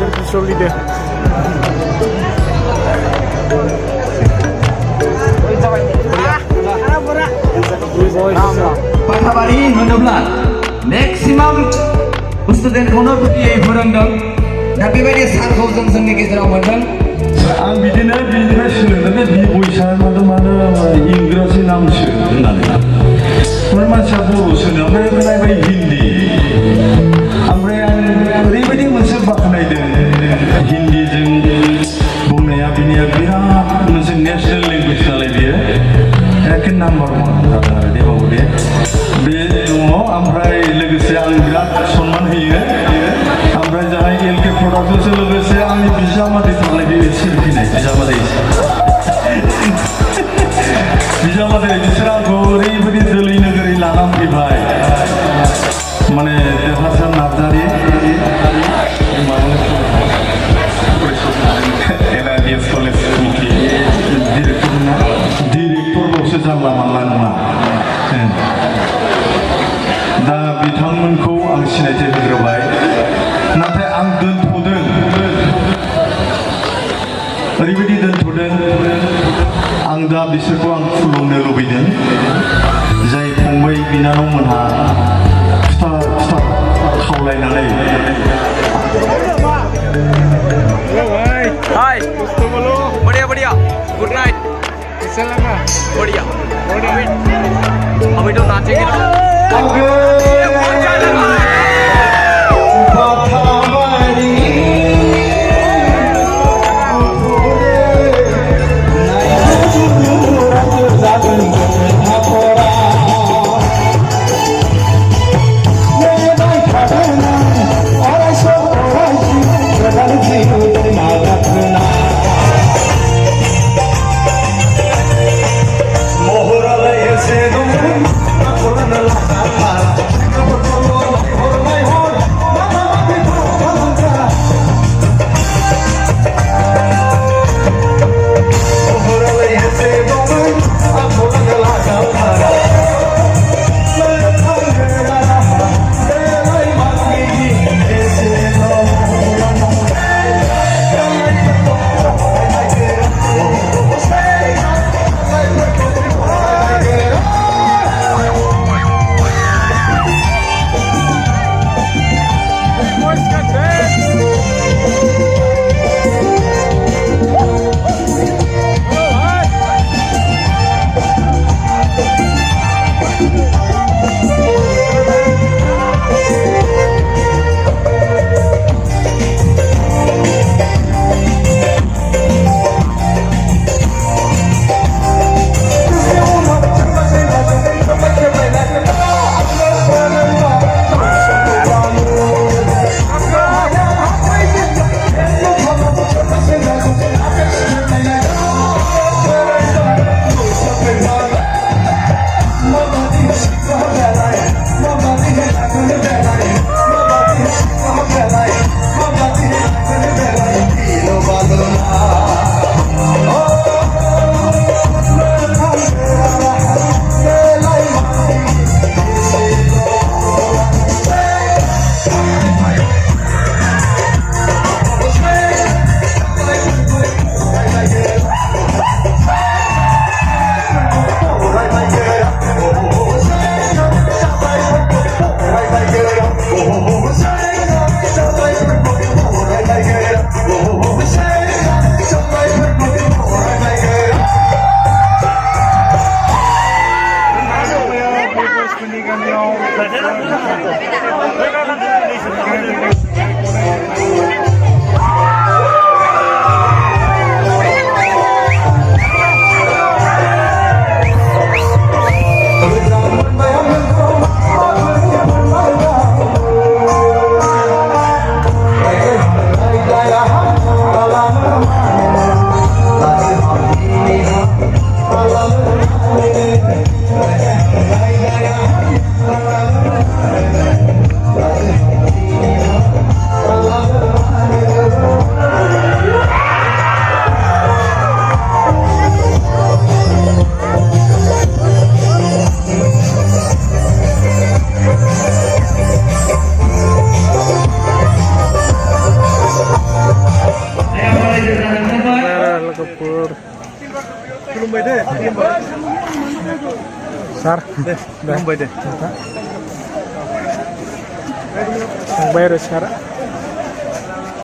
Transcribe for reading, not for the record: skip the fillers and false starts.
Solide. बाथाबारि होनोब्ला maximum स्टुडेन्टखौनो फ्रियै फोरोंदों दा बेबायदि सारखौ जों जोंनि गेजेराव मोनदों आं बिदिनो बिनिफ्राय सोलोंदों बि बयसा मानो इंराजि नामसो होननानै मानसिया बर' सोनो ओमफ्राय नायबाय हिन्दी ओमफ्राय आं ओरैबायदि मोनसे बाख्नायदों हिन्दीजों बुंनाया बिनिया बिराद मोनसे नेसनेल लेंगुवेज नालाय बियो एखे नाम्बार वान जादों आरो देबाव दे बे दङ ओमफ्राय लोगोसे आं बिराद सनमान होयो ओमफ्राय जाहाय एलके प्रडाक्टजोंसो लोगोसे आंनि बिजामादै थांनाय बे सोरफिनाय बिजामादै बिसोर आंखौ ओरैबायदि जोलै नोगोरै लानानै फैबाय माने देरहासार नार्जारि NIDS कलेज डिरेक्टरल'सो जानला मानला नङा दा बिथांमोनखौ आं सिनायथि होग्रोबाय नाथाय आं दोनथ'दों ओरैबायदि दोनथ'दों आं दा बिसोरखौ आं खुलुमनो लुबैदों जाय फंबाय बिनानावमोनहा खावलायनानै Hai, बढ़िया, good night. बढ़िया. अभी तो नाचेंगे ना. Singapura. Sar. Belum bayar. Bayar sekarang.